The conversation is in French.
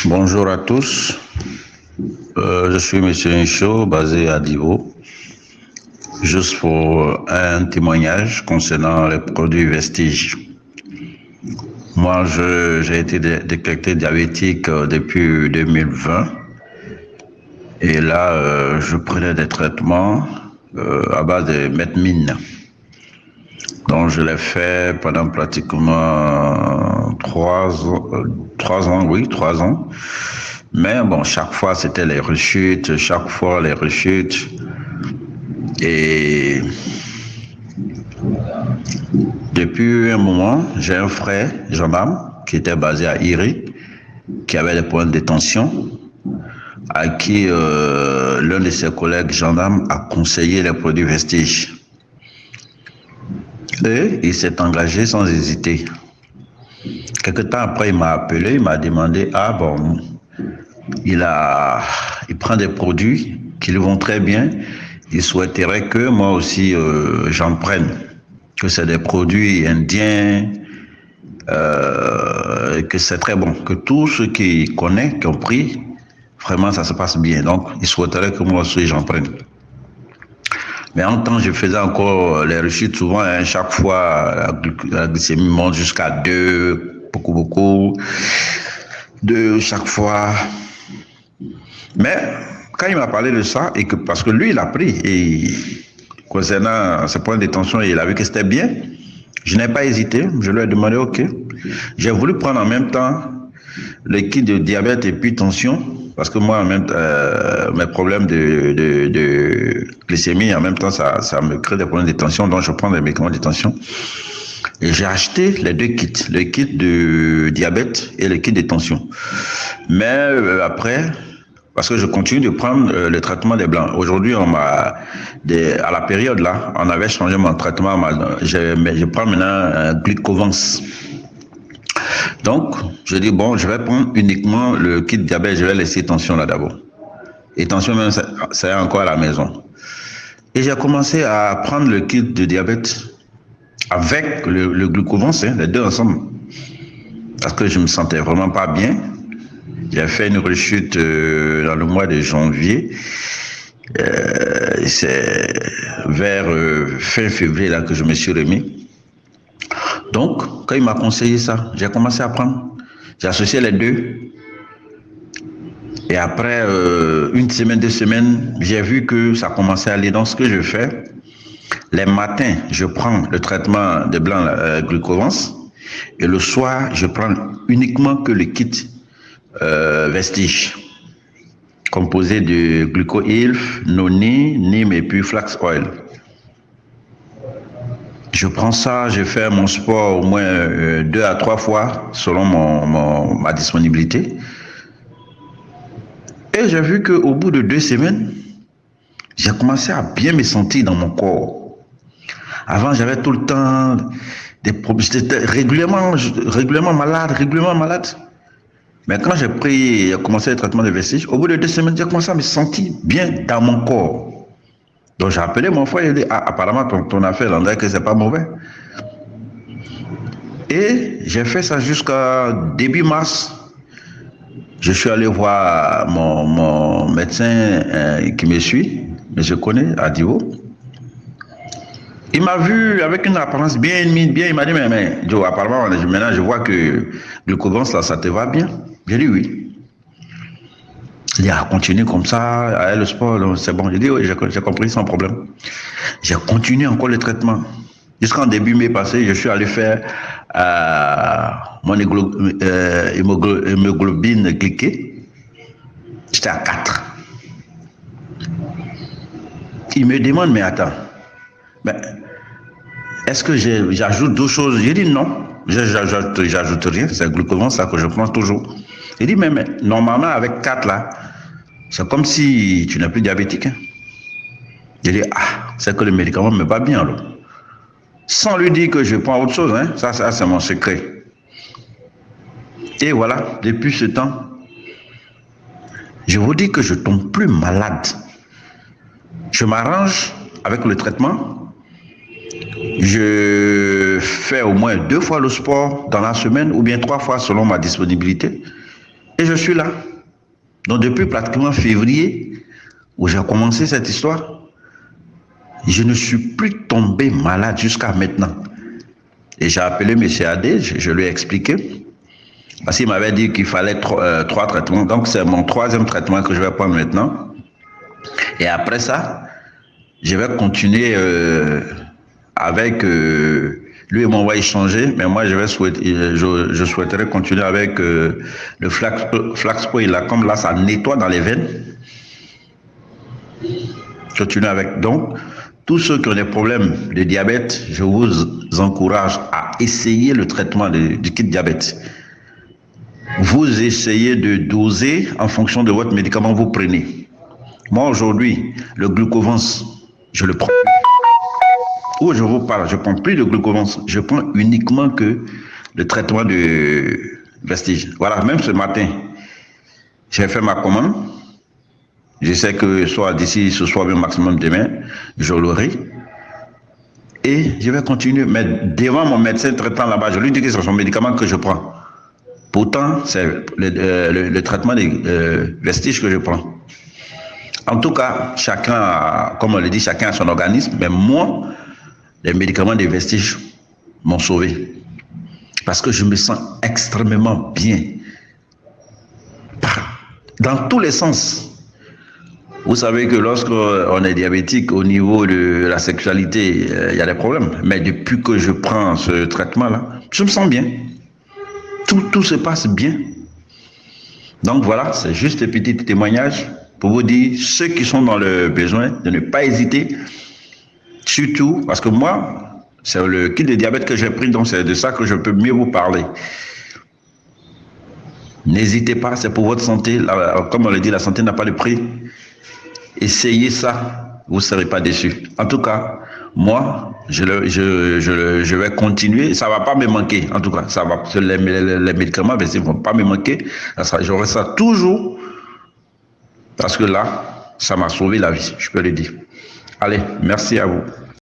Bonjour à tous. Je suis M. Michaud, basé à Divo. Juste pour un témoignage concernant les produits Vestige. Moi, j'ai été détecté diabétique depuis 2020. Et là, je prenais des traitements à base de Metmine. Donc, je l'ai fait pendant pratiquement 3 ans. Mais bon, chaque fois, c'était les rechutes, Et depuis un moment, j'ai un frère, gendarme, qui était basé à Iri, qui avait des problèmes de tension, à qui l'un de ses collègues gendarmes a conseillé les produits Vestige. Et il s'est engagé sans hésiter. Quelque temps après, il m'a appelé, il m'a demandé, il prend des produits qui lui vont très bien. Il souhaiterait que moi aussi j'en prenne. Que c'est des produits indiens, que c'est très bon. Que tous ceux qui connaissent, qui ont pris, vraiment ça se passe bien. Donc il souhaiterait que moi aussi j'en prenne. Mais en temps, je faisais encore les rechutes souvent, hein, chaque fois, la glycémie monte jusqu'à 2, beaucoup. 2 chaque fois. Mais quand il m'a parlé de ça, et que parce que lui, il a pris, et concernant ses points de tension, il a vu que c'était bien, je n'ai pas hésité, je lui ai demandé, ok. J'ai voulu prendre en même temps le kit de diabète et puis tension, parce que moi, en même mes problèmes de glycémie, en même temps, ça me crée des problèmes de tension, donc je prends des médicaments de tension. Et j'ai acheté les deux kits, le kit de diabète et le kit de tension. Mais après, parce que je continue de prendre le traitement des blancs. Aujourd'hui, à la période là, on avait changé mon traitement. Je prends maintenant un Glycovance. Donc, je dis, bon, je vais prendre uniquement le kit diabète, je vais laisser tension là d'abord. Et tension même, c'est encore à la maison. Et j'ai commencé à prendre le kit de diabète avec le Glycovance, les deux ensemble. Parce que je me sentais vraiment pas bien. J'ai fait une rechute dans le mois de janvier. C'est vers fin février là que je me suis remis. Donc, quand il m'a conseillé ça, j'ai commencé à prendre. J'ai associé les deux. Et après une semaine, 2 semaines, j'ai vu que ça commençait à aller. Donc, ce que je fais, les matins, je prends le traitement de blanc Glycovance. Et le soir, je prends uniquement que le kit Vestige, composé de glucohylf, noni, neem et puis flax oil. Je prends ça, je fais mon sport au moins 2 à 3 fois selon ma disponibilité. Et j'ai vu qu'au bout de 2 semaines, j'ai commencé à bien me sentir dans mon corps. Avant, j'avais tout le temps des problèmes, j'étais régulièrement malade. Mais quand j'ai commencé le traitement de Vestige, au bout de 2 semaines, j'ai commencé à me sentir bien dans mon corps. Donc j'ai appelé mon frère, il dit, apparemment ton affaire, on dirait que c'est pas mauvais. Et j'ai fait ça jusqu'à début mars. Je suis allé voir mon médecin qui me suit, mais je connais, à Divo. Il m'a vu avec une apparence bien, il m'a dit, mais Joe, apparemment, maintenant je vois que le Glycovance, là, ça te va bien. J'ai dit oui. Il a continué comme ça, à le sport, c'est bon. J'ai dit oui, j'ai compris sans problème. J'ai continué encore le traitement. Jusqu'en début mai passé, je suis allé faire mon hémoglobine glyquée. J'étais à 4. Il me demande, mais attends, est-ce que j'ajoute d'autres choses? J'ai dit non, j'ajoute rien, c'est le Glycovance ça que je prends toujours. Il dit, mais normalement avec 4 là, c'est comme si tu n'es plus diabétique. Hein. J'ai dit, c'est que le médicament ne me va bien alors. Sans lui dire que je prends autre chose, hein. Ça c'est mon secret. Et voilà, depuis ce temps, je vous dis que je ne tombe plus malade. Je m'arrange avec le traitement. Je fais au moins 2 fois le sport dans la semaine ou bien 3 fois selon ma disponibilité. Et je suis là. Donc depuis pratiquement février, où j'ai commencé cette histoire, je ne suis plus tombé malade jusqu'à maintenant. Et j'ai appelé M. Adé, je lui ai expliqué, parce qu'il m'avait dit qu'il fallait 3 traitements. Donc c'est mon 3e traitement que je vais prendre maintenant. Et après ça, je vais continuer avec... lui et moi, on va échanger, mais moi, je souhaiterais continuer avec le Flaxpo. Comme là, ça nettoie dans les veines. Continuer avec. Donc, tous ceux qui ont des problèmes de diabète, je vous encourage à essayer le traitement du kit diabète. Vous essayez de doser en fonction de votre médicament que vous prenez. Moi, aujourd'hui, le glucovance, je le prends plus. Où je vous parle, je ne prends plus de glucovance. Je prends uniquement que le traitement de Vestige. Voilà, même ce matin, j'ai fait ma commande. Je sais que soit d'ici ce soir, bien maximum demain, je l'aurai. Et je vais continuer. Mais devant mon médecin traitant là-bas, je lui dis que c'est son médicament que je prends. Pourtant, c'est le traitement des Vestiges que je prends. En tout cas, chacun a, comme on le dit, chacun a son organisme. Mais moi, les médicaments des Vestiges m'ont sauvé. Parce que je me sens extrêmement bien. Dans tous les sens. Vous savez que lorsqu'on est diabétique au niveau de la sexualité, il y a des problèmes. Mais depuis que je prends ce traitement-là, je me sens bien. Tout se passe bien. Donc voilà, c'est juste un petit témoignage pour vous dire, ceux qui sont dans le besoin, de ne pas hésiter. Surtout, parce que moi, c'est le kit de diabète que j'ai pris, donc c'est de ça que je peux mieux vous parler. N'hésitez pas, c'est pour votre santé. Comme on le dit, la santé n'a pas de prix. Essayez ça, vous ne serez pas déçus. En tout cas, moi, je vais continuer. Ça ne va pas me manquer. En tout cas, ça va, les médicaments ne vont pas me manquer. J'aurai ça toujours. Parce que là, ça m'a sauvé la vie, je peux le dire. Allez, merci à vous.